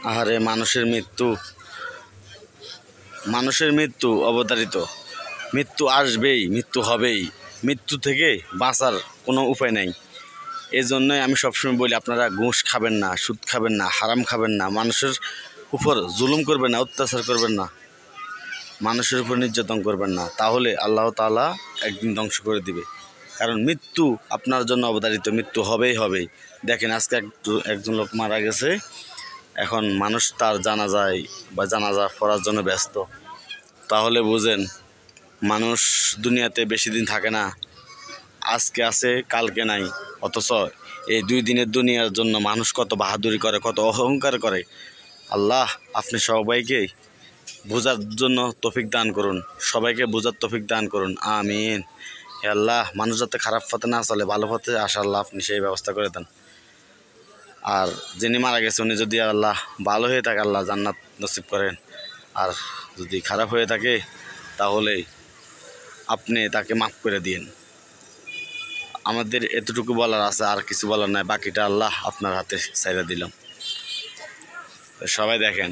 আহারে, মানুষের মৃত্যু অবধারিত। মৃত্যু আসবেই, মৃত্যু হবেই। মৃত্যু থেকে বাঁচার কোনো উপায় নাই। এই জন্যই আমি সবসময় বলি, আপনারা ঘুষ খাবেন না, সুদ খাবেন না, হারাম খাবেন না, মানুষের উপর জুলুম করবেন না, অত্যাচার করবেন না, মানুষের উপর নির্যাতন করবেন না। তাহলে আল্লাহ তাআলা একদিন ধ্বংস করে দিবে। কারণ মৃত্যু আপনার জন্য অবধারিত, মৃত্যু হবেই হবেই। দেখেন, আজকে একজন লোক মারা গেছে, এখন মানুষ তার জানাজা পড়ার জন্য ব্যস্ত। তাহলে বুঝেন, মানুষ দুনিয়াতে বেশি দিন থাকে না। আজকে আছে, কালকে নাই। অথচ এই 2 দিনের দুনিয়ার জন্য মানুষ কত বাহাদুরি করে, কত অহংকার করে। আল্লাহ আপনি সবাইকে বোঝার জন্য তৌফিক দান করুন, সবাইকে বোঝার তৌফিক দান করুন, আমিন। হে আল্লাহ, মানুষ যাতে খারাপ পথে না চলে, ভালো পথে আসে, আল্লাহ আপনি সেই ব্যবস্থা করে দেন। আর যিনি মারা গেছে উনি যদি আল্লাহ ভালো হয়ে থাকে, আল্লাহ জান্নাত নসিব করেন। আর যদি খারাপ হয়ে থাকে তাহলে আপনি তাকে মাফ করে দিন। আমাদের এতটুকু বলার আছে, আর কিছু বলার নাই। বাকিটা আল্লাহ আপনার হাতে ছেড়ে দিলাম। সবাই দেখেন।